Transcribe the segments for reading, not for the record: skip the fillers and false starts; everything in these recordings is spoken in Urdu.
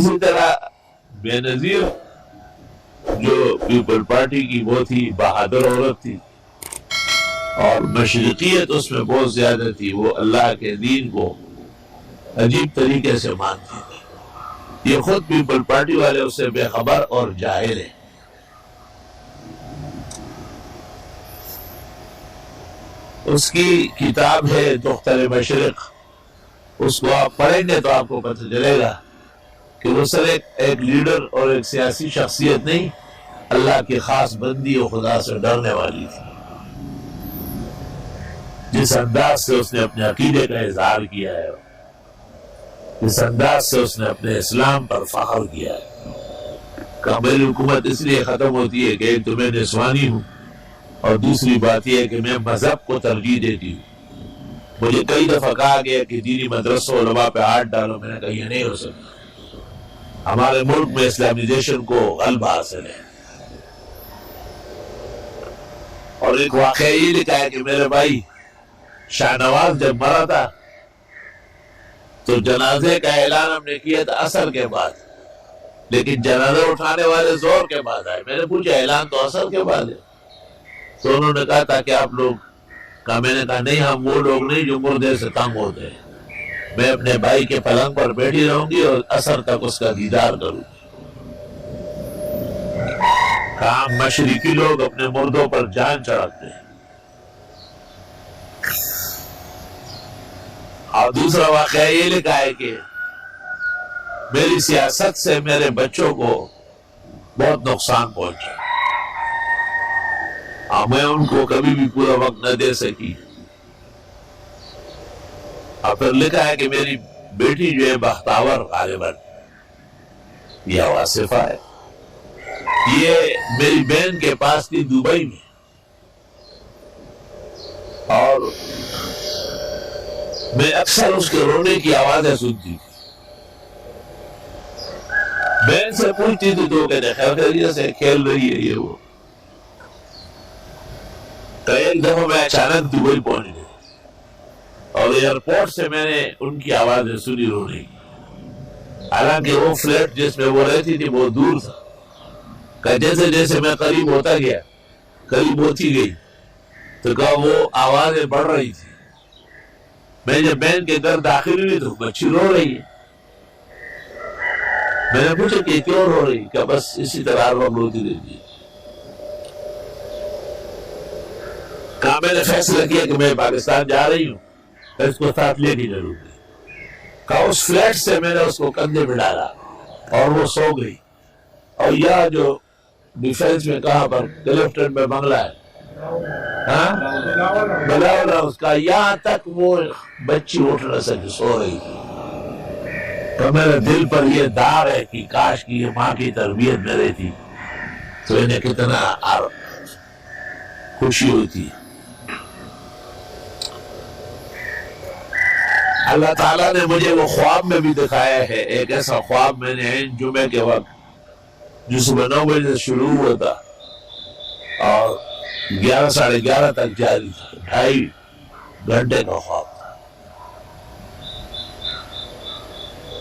اسی طرح بے نظیر جو پیپل پارٹی کی وہ تھی، بہادر عورت تھی، اور مشرقیت اس میں بہت زیادہ تھی، وہ اللہ کے دین کو عجیب طریقے سے مانتی تھی۔ یہ خود پیپل پارٹی والے اس سے بے خبر اور جاہل ہیں۔ اس کی کتاب ہے دختر مشرق، اس کو آپ پڑھیں گے تو آپ کو پتہ چلے گا کہ وہ صرف ایک لیڈر اور ایک سیاسی شخصیت نہیں، اللہ کی خاص بندی اور خدا سے ڈرنے والی تھی۔ جس انداز سے اس نے اپنے عقیدے کا اظہار کیا ہے، جس انداز سے اس نے اپنے اسلام پر فخر کیا ہے کہ میری حکومت اس لیے ختم ہوتی ہے کہ ایک تو میں نسوانی ہوں، اور دوسری بات یہ ہے کہ میں مذہب کو ترجیح دیتی ہوں۔ مجھے کئی دفعہ کہا گیا کہ دینی مدرسوں علماء پہ ہاتھ ڈالو، میں نے کہا یہ نہیں ہو سکتا۔ ہمارے ملک میں اسلامائزیشن کو غلبہ حاصل ہے۔ اور ایک واقعہ یہ لکھا ہے کہ میرے بھائی شاہ نواز جب مرا تھا تو جنازے کا اعلان ہم نے کیا تھا عصر کے بعد، لیکن جنازہ اٹھانے والے زور کے بعد آئے۔ میں نے پوچھا اعلان تو عصر کے بعد ہے، تو انہوں نے کہا تھا کہ آپ لوگ کا، میں نے کہا نہیں، ہم وہ لوگ نہیں جو مردے سے تنگ ہوتے ہیں۔ میں اپنے بھائی کے پلنگ پر بیٹھی رہوں گی اور عصر تک اس کا دیدار کروں گی۔ کہا مشرقی لوگ اپنے مردوں پر جان چڑھاتے ہیں۔ اور دوسرا واقعہ یہ لکھا ہے کہ میری سیاست سے میرے بچوں کو بہت نقصان پہنچا، میں ان کو کبھی بھی پورا وقت نہ دے سکی۔ اور پھر لکھا ہے کہ میری بیٹی جو ہے بختاور غالباً یا واصفہ ہے، یہ میری بہن کے پاس تھی دبئی میں، اور میں اکثر اس کے رونے کی آوازیں سنتی تھی۔ بہن سے پوچھتی تھی تو کہتے خیر خیریت سے کھیل رہی ہے یہ وہ۔ تو ایک دفعہ میں اچانک دبئی پہنچ گئی اور ایئرپورٹ سے میں نے ان کی آوازیں سنی رونے کی، حالانکہ وہ فلیٹ جس میں وہ رہتی تھی بہت دور تھا۔ کہ جیسے جیسے میں قریب ہوتا گیا، قریب ہوتی گئی، تو کہا وہ آوازیں بڑھ رہی تھی۔ میں جب بہن کے گھر داخل ہوئی تو بچی رو رہی ہے۔ میں نے پوچھا کہ کیوں رو رہی؟ کہ بس اسی طرح ہر وقت روتی رہتی ہے۔ کہا میں نے فیصلہ کیا کہ میں پاکستان جا رہی ہوں، اس کو ساتھ لے کے ضرور گئی۔ کہا اس فلیٹ سے میں نے اس کو کندھے میں ڈالا اور وہ سو گئی۔ اور یہاں جو ڈیفینس میں کہاں پر کلفٹن میں بنگلہ ہے، بلاولا اس کا، یہاں تک وہ بچی اٹھ نہ سکی، سو رہی تھی۔ تو میرے دل پر یہ داغ ہے کہ کاش کی یہ ماں کی تربیت میں رہتی تو انہیں کتنا خوشی ہوتی۔ اللہ تعالیٰ نے مجھے وہ خواب میں بھی دکھایا ہے۔ ایک ایسا خواب میں نے جمعے کے وقت جو صبح 9 بجے سے شروع ہوا تھا اور 11 ساڑھے 11 تک جاری تھا، 2.5 گھنٹے کا خواب تھا۔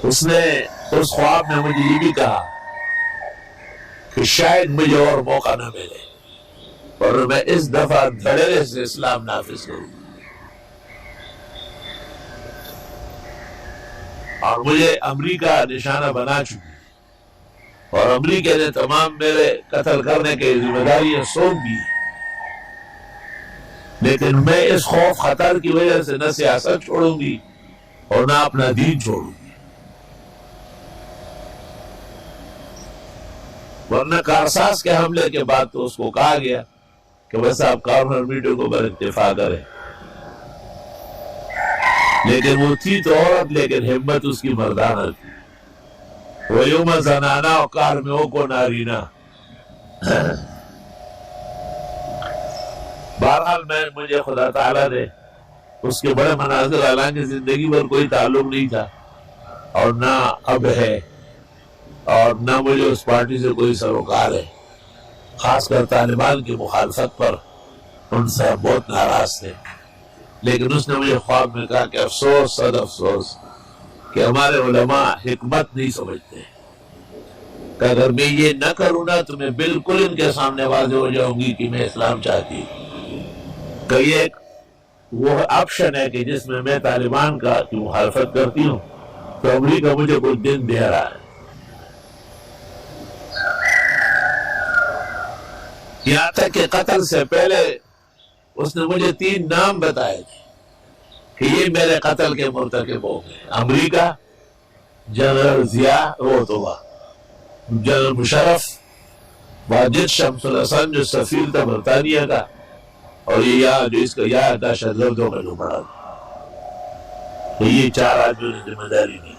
اس نے اس خواب میں مجھے یہ بھی کہا کہ شاید مجھے اور موقع نہ ملے اور میں اس دفعہ دھڑے سے اسلام نافذ کروں، اور مجھے امریکہ نشانہ بنا چکی اور امریکہ نے تمام میرے قتل کرنے کی ذمہ داریاں سونپ دی، لیکن میں اس خوف خطر کی وجہ سے نہ سیاست چھوڑوں گی اور نہ اپنا دین چھوڑوں گی۔ ورنہ کارساز کے حملے کے بعد تو اس کو کہا گیا کہ بس آپ کارنر میٹنگوں پر اتفاق کریں، لیکن وہ تھی تو عورت، لیکن ہمت اس کی مردانہ تھی۔ وَيُومَ زَنَانَا وَقَارْمِعُ کو نارینا۔ بہرحال مجھے خدا تعالیٰ نے اس کے بڑے مناظر، حالانکہ زندگی پر کوئی تعلق نہیں تھا اور نہ اب ہے، اور نہ مجھے اس پارٹی سے کوئی سروکار ہے، خاص کر طالبان کی مخالفت پر ان سے بہت ناراض تھے، لیکن اس نے مجھے خواب میں کہا کہ افسوس، صد افسوس کہ ہمارے علماء حکمت نہیں سمجھتے، کہ اگر میں یہ نہ کروں نا تو میں بالکل ان کے سامنے واضح ہو جاؤں گی کہ میں اسلام چاہتی ہوں. کہ یہ ایک وہ آپشن ہے کہ جس میں میں طالبان کا کی مخالفت کرتی ہوں تو امریکہ مجھے کچھ دن دے رہا ہے. یہاں تک کہ قتل سے پہلے اس نے مجھے 3 نام بتائے تھے کہ یہ میرے قتل کے مرتکب ہو گئے. امریکہ، جنرل ضیاء جنرل مشرف، واجد شمس الحسن جو سفیر تھا برطانیہ کا، اور یہ جو اس کا یا دہشت گردوں کا جو بڑا تھا. تو یہ 4 آدمیوں نے ذمہ داری دی.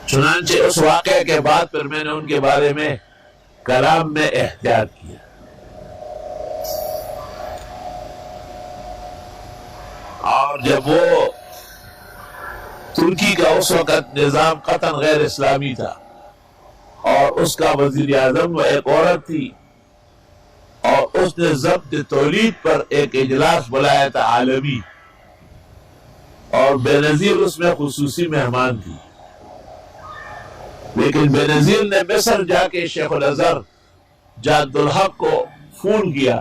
چنانچہ اس واقعے کے بعد پھر میں نے ان کے بارے میں کلام میں احتیاط کیا. اور جب وہ ترکی کا اس وقت نظام قطعاً غیر اسلامی تھا اور اس کا وزیر اعظم وہ ایک عورت تھی، اور اس نے ضبط تولید پر ایک اجلاس بلایا تھا عالمی، اور بے نظیر اس میں خصوصی مہمان تھی. لیکن بے نظیر نے مصر جا کے شیخ الازہر جاد الحق کو فون کیا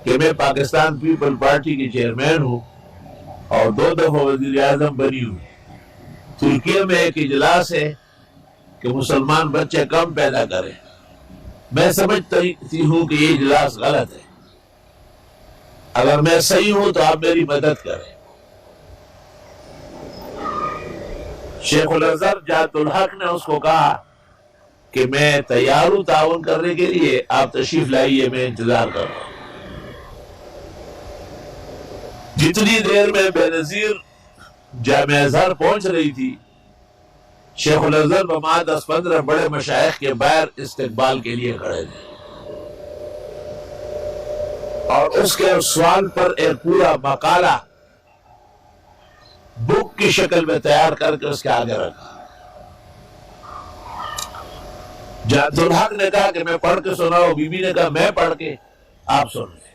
کہ میں پاکستان پیپل پارٹی کی چیئرمین ہوں اور 2 دفعہ وزیر اعظم بنی ہوں. ترکیہ میں ایک اجلاس ہے کہ مسلمان بچے کم پیدا کریں. میں سمجھتی ہوں کہ یہ اجلاس غلط ہے. اگر میں صحیح ہوں تو آپ میری مدد کریں. شیخ الازہر جاد الحق نے اس کو کہا کہ میں تیار ہوں تعاون کرنے کے لیے، آپ تشریف لائیے، میں انتظار کر رہا ہوں. جتنی دیر میں بے نظیر جامع ازہر پہنچ رہی تھی، شیخ الازہر بما 10-15 بڑے مشائخ کے باہر استقبال کے لیے کھڑے تھے، اور اس کے سوال پر ایک پورا مقالہ بک کی شکل میں تیار کر کے اس کے آگے رکھا. جاد الحق نے کہا کہ میں پڑھ کے سناؤں. بی بی نے کہا میں پڑھ کے، آپ سن لیں.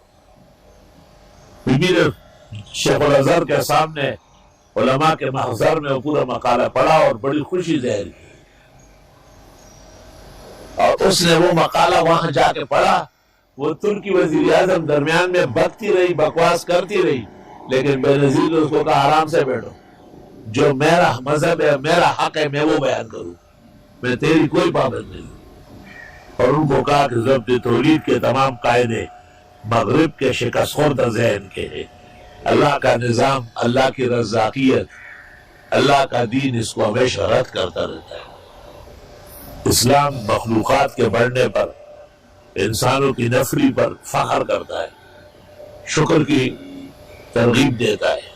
بی بی نے شیخ الازہر کے سامنے علماء کے محضر میں وہ پورا مقالہ پڑھا اور بڑی خوشی ظاہر کی. اور اس نے وہ مقالہ وہاں جا کے پڑھا. وہ ترکی وزیر اعظم درمیان میں بکتی رہی، بکواس کرتی رہی، لیکن بے نظیر نے اس کو کہا آرام سے بیٹھو، جو میرا مذہب ہے، میرا حق ہے، میں وہ بیان کروں، میں تیری کوئی پابند نہیں. اور ان کو کہا کہ ضبط تولید کے تمام قاعدے مغرب کے شکست خوردہ ذہن کے ہیں. اللہ کا نظام، اللہ کی رزاقیت، اللہ کا دین اس کو ہمیشہ رد کرتا رہتا ہے. اسلام مخلوقات کے بڑھنے پر، انسانوں کی نفری پر فخر کرتا ہے، شکر کی ترغیب دیتا ہے.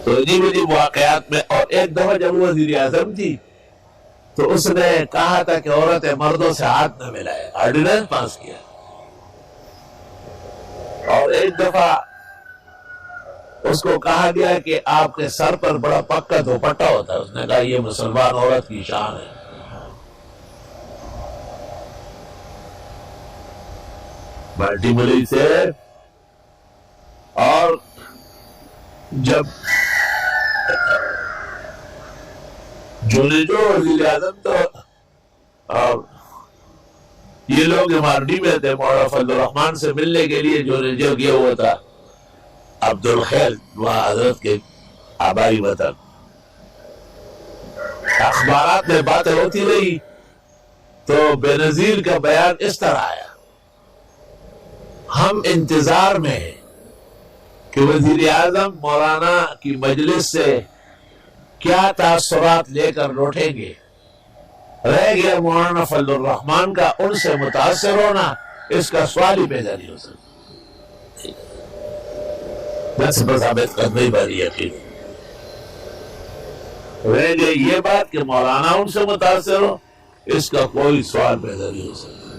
تو انہی واقعات میں، اور ایک دفعہ جب وہ وزیر اعظم تھی تو اس نے کہا تھا کہ عورتیں مردوں سے ہاتھ نہ ملائے، آرڈیننس پاس کیا. اور ایک دفعہ اس کو کہا گیا کہ آپ کے سر پر بڑا پکا دوپٹہ ہوتا ہے. اس نے کہا یہ مسلمان عورت کی شان ہے. بالٹی ملی سے. اور جب جو وزیر اعظم تو اور یہ لوگ امارڈی میں تھے، مولانا فضل الرحمان سے ملنے کے لیے جو گیا ہوا تھا عبد الخیر وہاں حضرت کے آبائی وطن. اخبارات میں باتیں ہوتی رہی تو بے نظیر کا بیان اس طرح آیا، ہم انتظار میں ہیں کہ وزیر اعظم مولانا کی مجلس سے کیا تاثرات لے کر لوٹیں گے. رہ گیا مولانا فضل الرحمان کا ان سے متاثر ہونا، اس کا سوال ہی پیدا نہیں ہو سکتا. بس ثابت کرنا ہی باری یقین. رہ گئی یہ بات کہ مولانا ان سے متاثر ہو، اس کا کوئی سوال پیدا نہیں ہو سکتا.